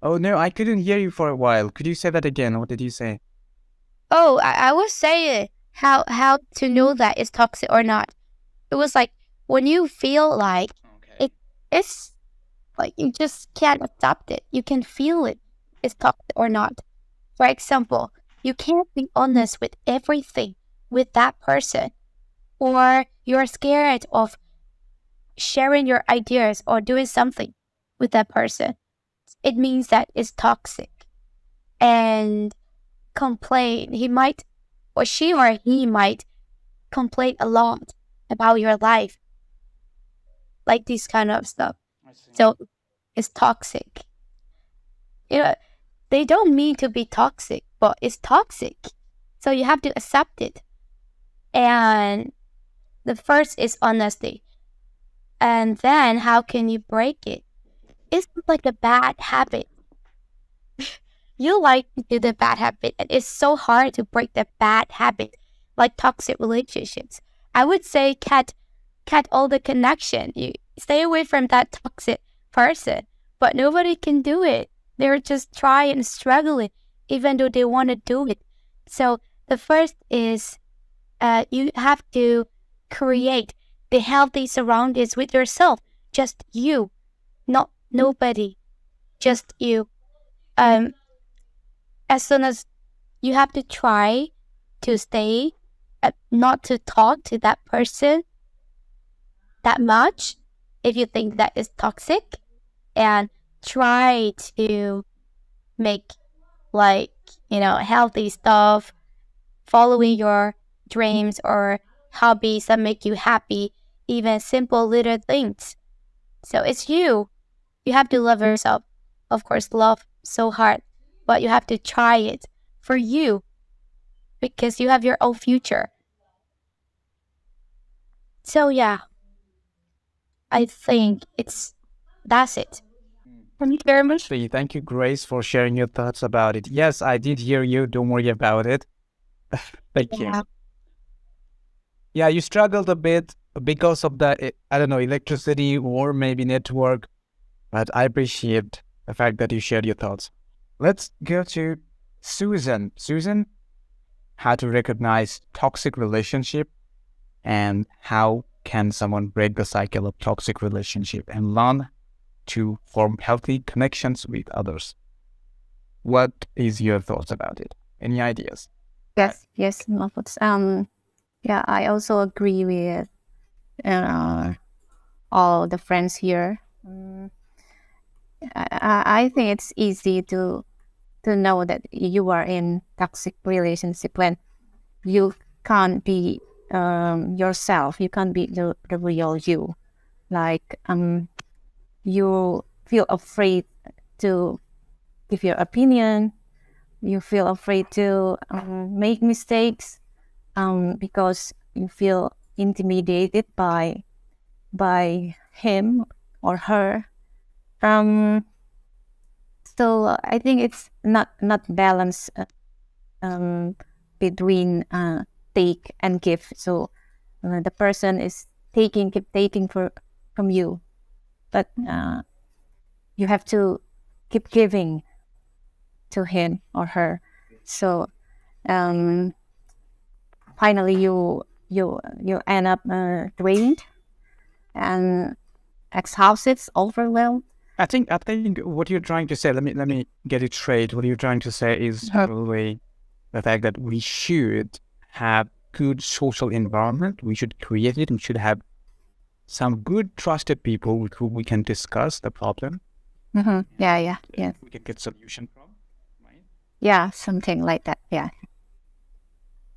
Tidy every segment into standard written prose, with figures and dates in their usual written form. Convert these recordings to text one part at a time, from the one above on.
Oh no, I couldn't hear you for a while. Could you say that again? What did you say? Oh, I was saying how to know that it's toxic or not. It was like when you feel like Okay. it it's like you just can't accept it. You can feel it. It's toxic or not. For example, you can't be honest with everything with that person, or you're scared of sharing your ideas or doing something with that person. It means that it's toxic. And complain. He might, or she or he might complain a lot about your life, like this kind of stuff. I see. So it's toxic. You know, they don't mean to be toxic, but it's toxic. So you have to accept it. And the first is honesty. And then how can you break it? It's like a bad habit. You like to do the bad habit, and it's so hard to break the bad habit, like toxic relationships. I would say cut all the connection. You stay away from that toxic person, but nobody can do it. They're just trying and struggling, even though they want to do it. So the first is you have to create the healthy surroundings with yourself. Just you, not nobody. Just you. Um, as soon as you have to try to stay, not to talk to that person that much if you think that is toxic, and try to make like, healthy stuff, following your dreams or hobbies that make you happy, even simple little things. So it's you. You have to love yourself. Of course, love so hard, but you have to try it for you because you have your own future. So yeah, I think that's it. Thank you very much. Thank you, Grace, for sharing your thoughts about it. Yes, I did hear you. Don't worry about it. Thank you. Yeah. Yeah, you struggled a bit because of the, I don't know, electricity or maybe network, but I appreciate the fact that you shared your thoughts. Let's go to Susan. Susan, how to recognize toxic relationship and how can someone break the cycle of toxic relationship and learn to form healthy connections with others. What is your thoughts about it? Any ideas? Yes, Mahfuz. Yeah, I also agree with uh, all the friends here. I think it's easy to know that you are in toxic relationship when you can't be yourself. You can't be the real you. Like you feel afraid to give your opinion. You feel afraid to make mistakes because you feel intimidated by him or her. Um, so I think it's not balance um, between take and give. So the person is keep taking from you, but you have to keep giving to him or her. So um, finally, you end up drained and exhausted, overwhelmed. I think what you're trying to say, let me get it straight. What you're trying to say is probably the fact that we should have good social environment. We should create it. We should have some good trusted people with who we can discuss the problem. Mm-hmm. Yeah, yeah, We can get solution from, right? yeah, something like that. Yeah.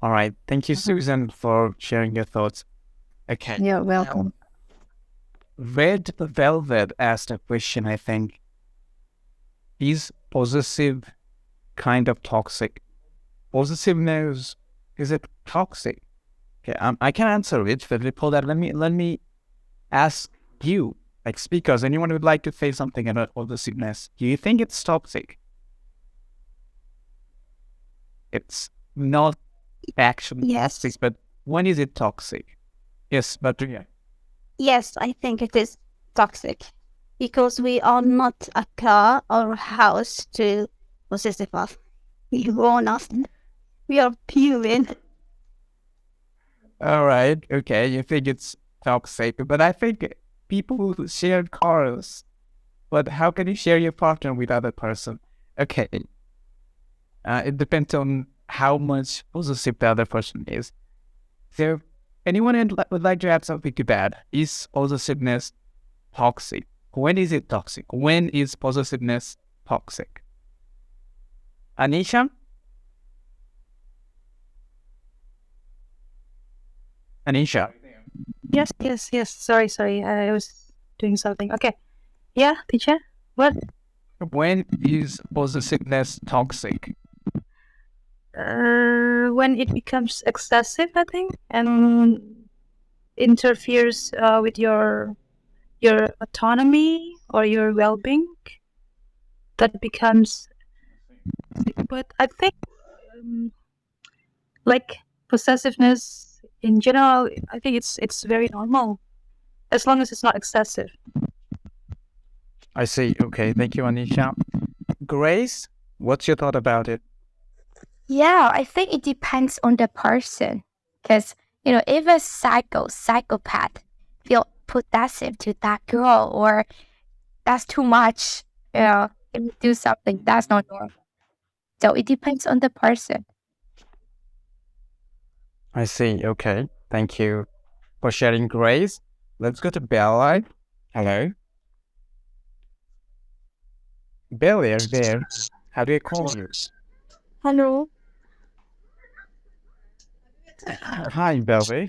All right. Thank you, Mhm. Susan, for sharing your thoughts. Okay. You're Now, welcome. Red Velvet asked a question, I think. Is possessive kind of toxic? Possessiveness, is it toxic? Okay, I can answer it, but before that, let me ask you, like speakers, anyone who would like to say something about possessiveness. Do you think it's toxic? It's not actually toxic, Yes. but when is it toxic? Yes, but yeah. Yes, I think it is toxic. because we are not a car or a house to possessive of. We are not. We are human. All right. Okay. You think it's toxic, but I think people share cars. But how can you share your partner with other person? Okay. It depends on how much possessive the other person is. So, anyone would like to add something to that? Is possessiveness toxic? When is it toxic? When is possessiveness toxic? Anisha? Anisha? Yes. Sorry. I was doing something. Okay. Yeah, teacher. What? When is possessiveness toxic? When it becomes excessive, I think, and interferes with your autonomy or your well-being, that becomes. But I think, um, like possessiveness in general, I think it's very normal as long as it's not excessive. I see. Okay. Thank you, Anisha. Grace, what's your thought about it? Yeah, I think it depends on the person. Because, if a psychopath feel possessive to that girl, or that's too much, if you do something, that's not normal. So it depends on the person. I see. Okay. Thank you for sharing, Grace. Let's go to Bella. Hello. Bella, there. How do I call you? Hello. Hi, Bella.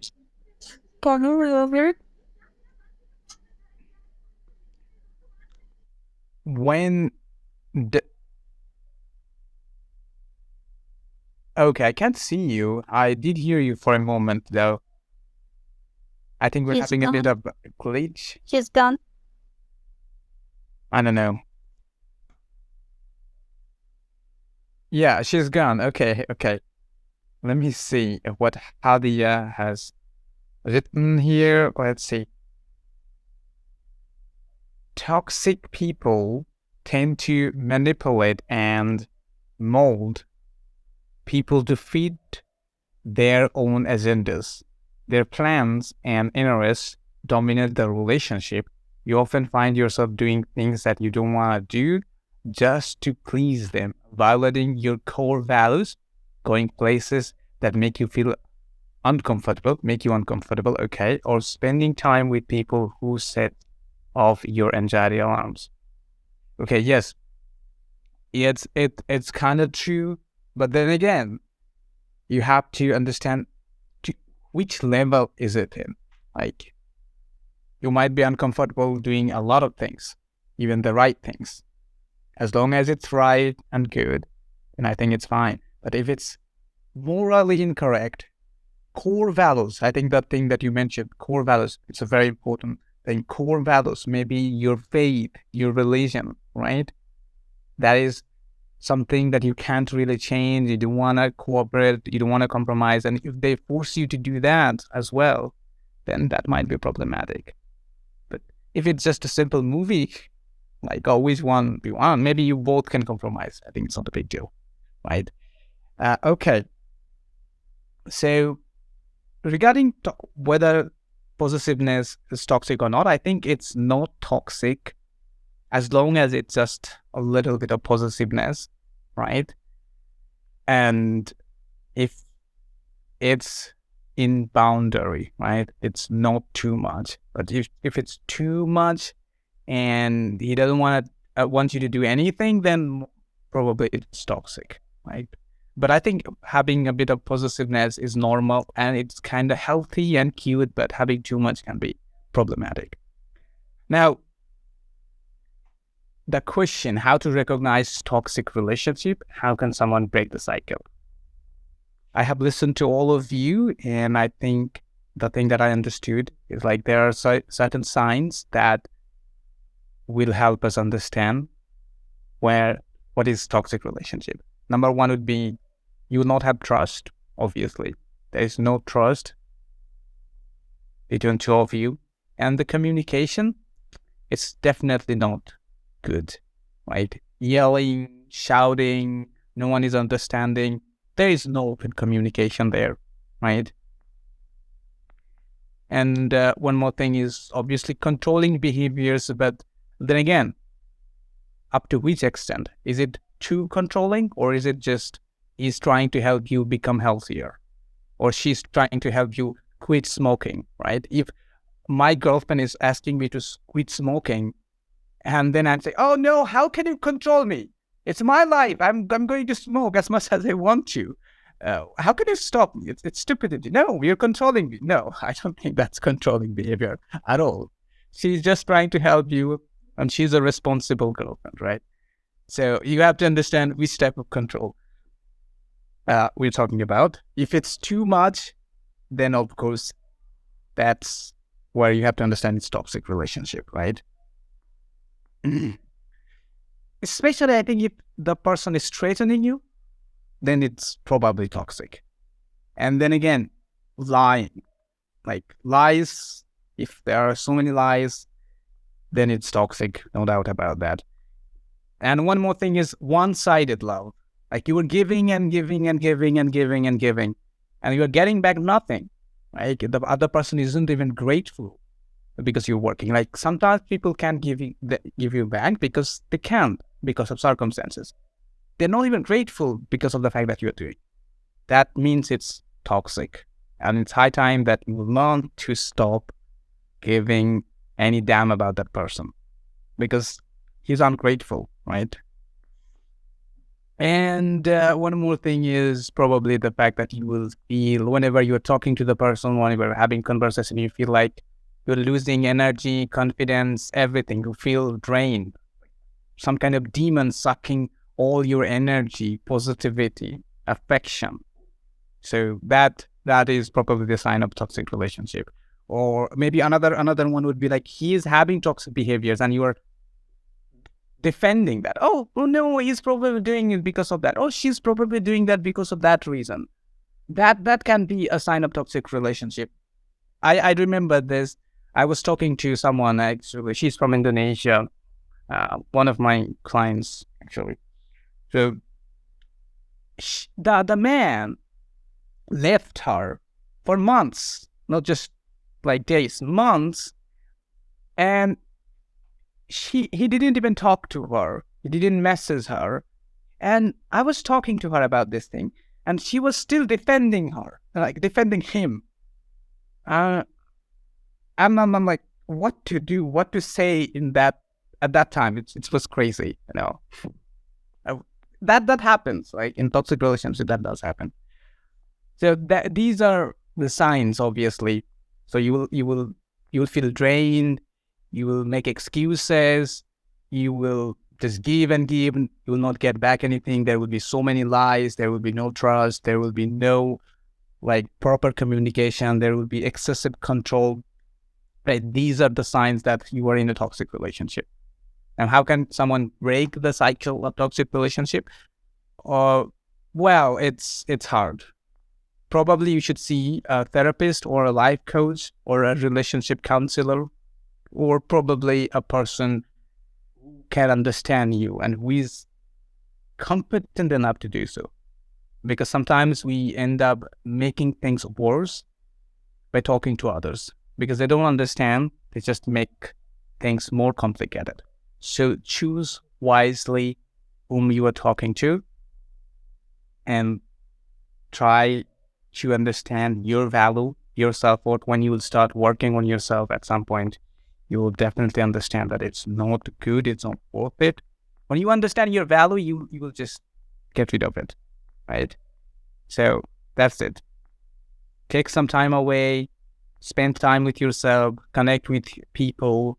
Can you hear? When Okay, I can't see you. I did hear you for a moment, though. I think we're He's having a bit gone. of a glitch. She's gone. I don't know. Yeah, she's gone. Okay. Let me see what Hadia has written here. Let's see. Toxic people tend to manipulate and mold people to fit their own agendas. Their plans and interests dominate the relationship. You often find yourself doing things that you don't want to do just to please them, violating your core values, going places that make you uncomfortable, okay, or spending time with people who set off your anxiety alarms. Okay, yes, it's kind of true, but then again, you have to understand which level is it in. Like, you might be uncomfortable doing a lot of things, even the right things. As long as it's right and good, then I think it's fine. But if it's morally incorrect, core values, I think that thing that you mentioned, core values, it's a very important thing. Core values, maybe your faith, your religion, right? That is something that you can't really change. You don't want to cooperate, you don't want to compromise. And if they force you to do that as well, then that might be problematic. But if it's just a simple movie, like always 1v1, maybe you both can compromise. I think it's not a big deal, right? Okay. So regarding whether possessiveness is toxic or not, I think it's not toxic as long as it's just a little bit of possessiveness, right? And if it's in boundary, right? It's not too much. But if it's too much and he doesn't want you to do anything, then probably it's toxic, right? But I think having a bit of possessiveness is normal and it's kind of healthy and cute, but having too much can be problematic. Now, the question, how to recognize toxic relationship, how can someone break the cycle? I have listened to all of you, and I think the thing that I understood is like there are certain signs that will help us understand what is toxic relationship. Number one would be you will not have trust, obviously. There is no trust between two of you. And the communication, it's definitely not good, right? Yelling, shouting, no one is understanding. There is no open communication there, right? And one more thing is obviously controlling behaviors, but then again, up to which extent? Is it too controlling, or is it just he's trying to help you become healthier, or she's trying to help you quit smoking, right? If my girlfriend is asking me to quit smoking, and then I'm saying, "Oh no, how can you control me? It's my life. I'm going to smoke as much as I want to. How can you stop me? It's stupidity. No, you're controlling me. No, I don't think that's controlling behavior at all. She's just trying to help you, and she's a responsible girlfriend, right? So you have to understand which type of control we're talking about. If it's too much, then of course that's where you have to understand it's toxic relationship, right? Especially, I think if the person is threatening you, then it's probably toxic. And then again, lying, like lies. If there are so many lies, then it's toxic, no doubt about that. And one more thing is one-sided love. Like you were giving and giving and giving and giving and giving, and you're getting back nothing. Right? The other person isn't even grateful because you're working. Like sometimes people can't give you back because they can't, because of circumstances. They're not even grateful because of the fact that you're doing. That means it's toxic. And it's high time that you learn to stop giving any damn about that person, because he's ungrateful, right? And one more thing is probably the fact that you will feel, whenever you're talking to the person, whenever you're having conversation, you feel like you're losing energy, confidence, everything. You feel drained. Some kind of demon sucking all your energy, positivity, affection. So that is probably the sign of toxic relationship. Or maybe another one would be like he is having toxic behaviors and you are defending that. Oh no, he's probably doing it because of that. Oh, she's probably doing that because of that reason. That can be a sign of toxic relationship. I remember this. I was talking to someone, actually. She's from Indonesia. One of my clients, actually. So the man left her for months, not just like days, months, and he didn't even talk to her. He didn't message her. And I was talking to her about this thing, and she was still defending him. I'm like, what to do, what to say in that at that time. It was crazy, you know. That happens, like in toxic relationships, that does happen. So these are the signs, obviously. So you will feel drained. You will make excuses. You will just give and give. You will not get back anything. There will be so many lies. There will be no trust. There will be no like proper communication. There will be excessive control. Right? These are the signs that you are in a toxic relationship. And how can someone break the cycle of toxic relationship? Well, it's hard. Probably you should see a therapist or a life coach or a relationship counselor, or probably a person who can understand you and who is competent enough to do so. Because sometimes we end up making things worse by talking to others because they don't understand. They just make things more complicated. So choose wisely whom you are talking to and try to understand your value, your self-worth. When you will start working on yourself at some point, you will definitely understand that it's not good, it's not worth it. When you understand your value, you will just get rid of it, right? So that's it. Take some time away, spend time with yourself, connect with people,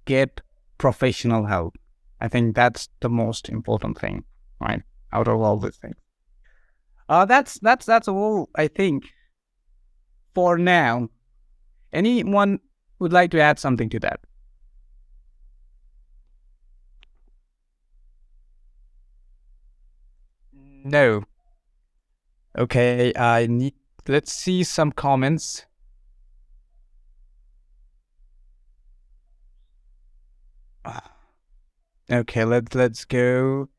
get professional help. I think that's the most important thing, right? Out of all these things. That's all, I think, for now. Anyone would like to add something to that? No. Okay, let's see some comments. Okay, let's go.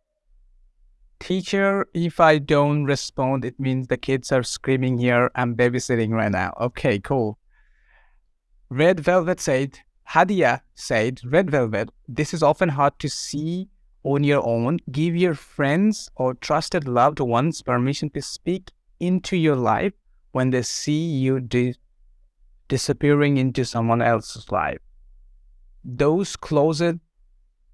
Teacher, if I don't respond, it means the kids are screaming here. I'm babysitting right now. Okay, cool. Red Velvet said, Hadia said, Red Velvet, this is often hard to see on your own. Give your friends or trusted loved ones permission to speak into your life when they see you disappearing into someone else's life. Those closer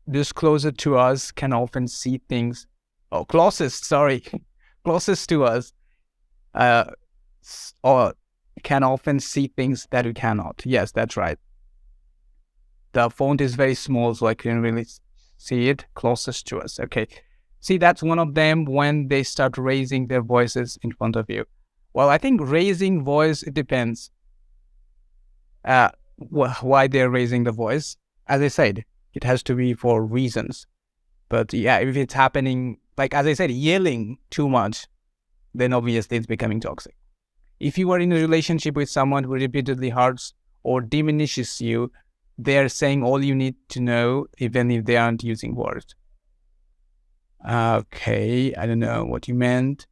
to us can often see things. Oh, closest to us, or can often see things that we cannot. Yes, that's right. The font is very small, so I couldn't really see it. Closest to us. Okay. See, that's one of them when they start raising their voices in front of you. Well, I think raising voice, it depends. Why they're raising the voice. As I said, it has to be for reasons. But yeah, if it's happening, like as I said, yelling too much, then obviously it's becoming toxic. If you are in a relationship with someone who repeatedly hurts or diminishes you, they're saying all you need to know, even if they aren't using words. Okay, I don't know what you meant.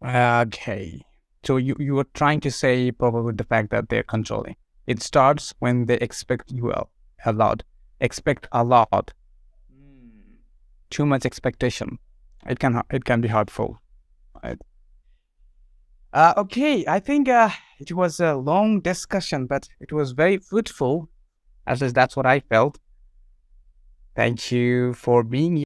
Okay. So you were trying to say probably the fact that they're controlling. It starts when they expect you a lot. Expect a lot. Too much expectation. It can be hurtful. Right? Okay, I think it was a long discussion, but it was very fruitful. At least that's what I felt. Thank you for being here.